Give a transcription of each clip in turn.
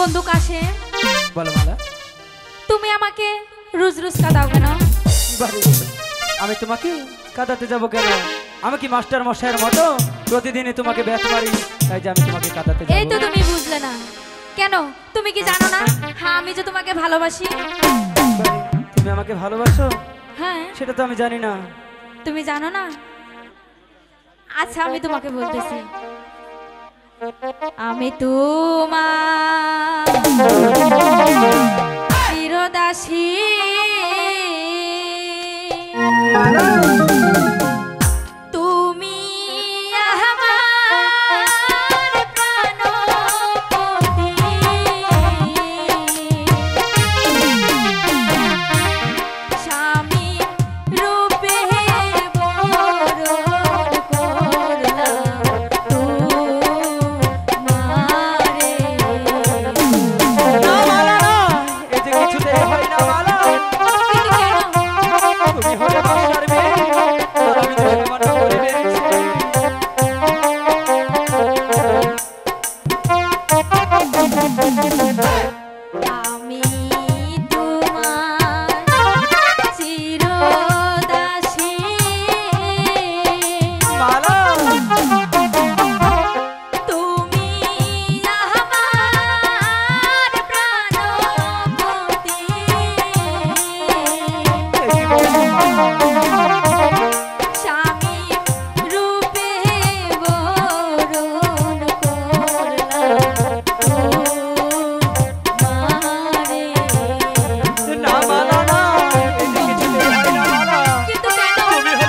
বন্দুক আসে। বলো মালা, তুমি আমাকে রোজ রোজ কাঁদাও কেন? আমি তোমাকে কাঁদাতে যাব কেন? আমি কি মাস্টার মশাইয়ের মতো প্রতিদিনই তোমাকে ব্যথা মারি তাই যে আমি তোমাকে কাঁদাতে যাব? এই তো তুমি বুঝলে না কেন? তুমি কি জানো না হ্যাঁ আমি যে তোমাকে ভালোবাসি? তুমি আমাকে ভালোবাসো? হ্যাঁ। সেটা তো আমি জানি না। তুমি জানো না? আচ্ছা আমি তোমাকে বলতেছি, আমি তোমার চিরদাসী, তুমি আমার প্রাণপতি, স্বামী রূপে বরণ করলাম তোমারে। না মালা, না, এই যে কিছুতেই হয় না মালা। কিন্তু কেন? তুমি হলে বাসার মেয়ে, আর আমি তোমাকে মানা করিবে। আমি তোমার চিরদাসী, মালা, তুমি আমার প্রাণপতি, স্বামী রূপে বরণ করলাম তোমারে। না মালা, না, এই যে কিছুতেই হয় না মালা। কিন্তু কেন? তুমি হলে বাসার মেয়ে,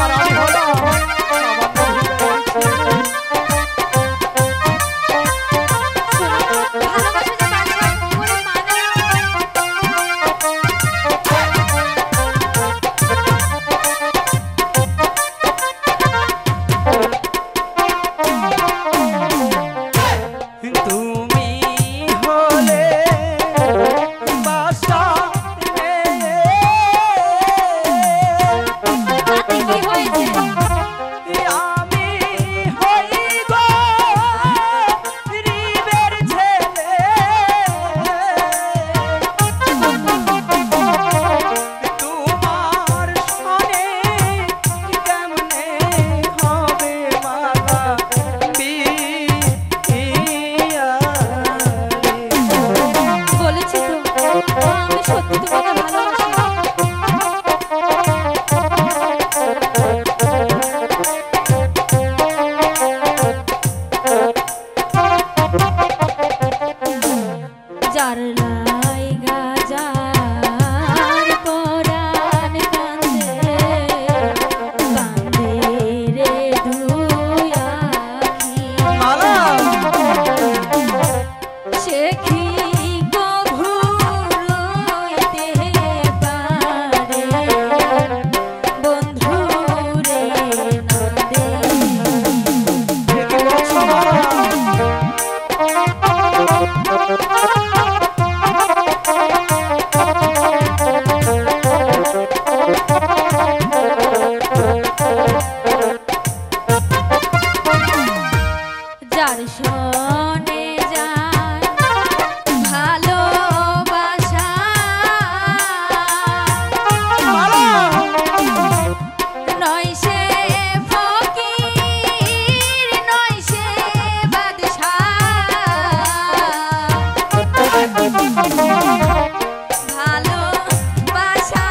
আর আমি হলাম আমার মহিলার ছেলে। ভালোবাসা যে বারবার করে মানে না। তুমি হলে বাসার মেয়ে, তাতে কি হয়েছে? আমি হই গরিবের ছেলে। তোমার সনে কেমনে হবে মালা বিয়া? বলেছি তো আমি সত্যি তোমাকে ভালোবাসি। যার লাইগা যার পরাণ কান্দে, কান্দে রে দুই আখি, মালা, সে কি কভু রইতে পারে বন্ধু রে নন্দে। কি বলছো মালা? যার শোনে যায় ভালোবাসা, নয় সে ফকির নয় সে বাদশাহ, ভালোবাসা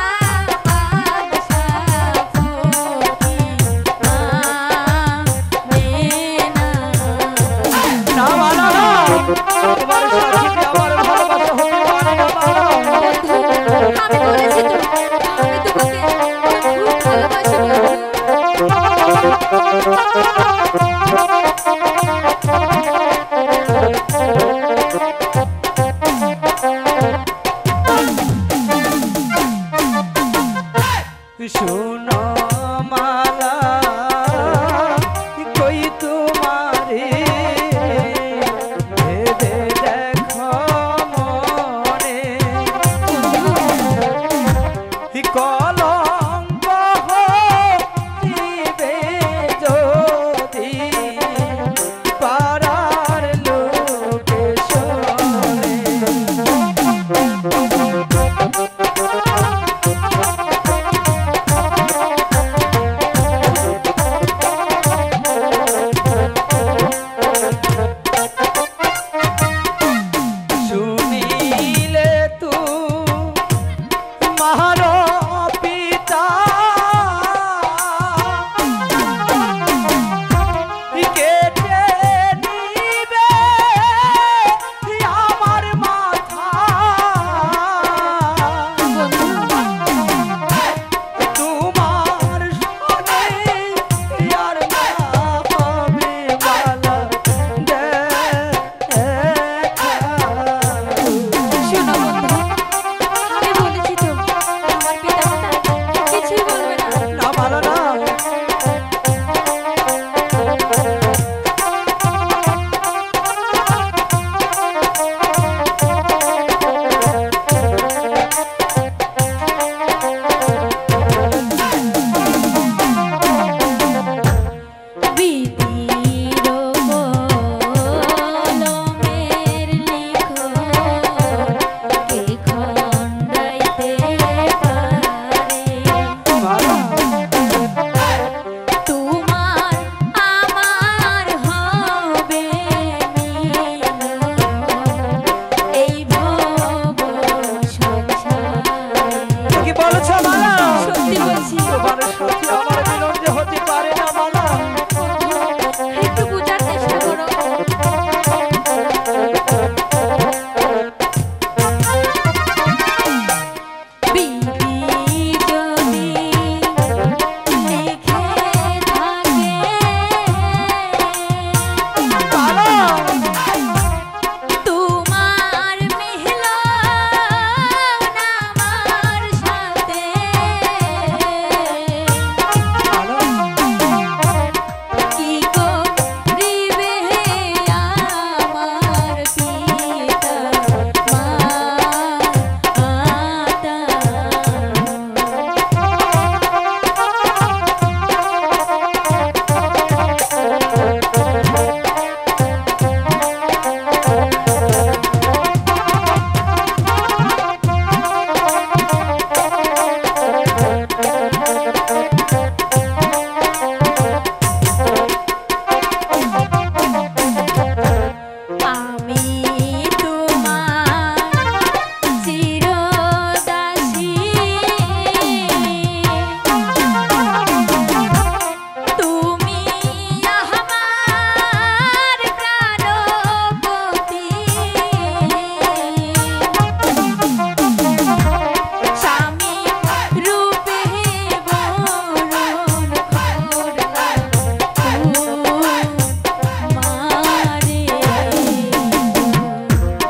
বাদশাহ ফকির মানে না। না মালা, না, তোমার সাথে আমার ভালোবাসা হতে পারে না মালা। আমি বলেছি তো আমি তোমাকে খুব ভালোবাসি শোনো মালা, কই তোমারে ভেবে দেখো মনে, কলঙ্ক হইবে যদি পাড়ার লোকে পাহাড়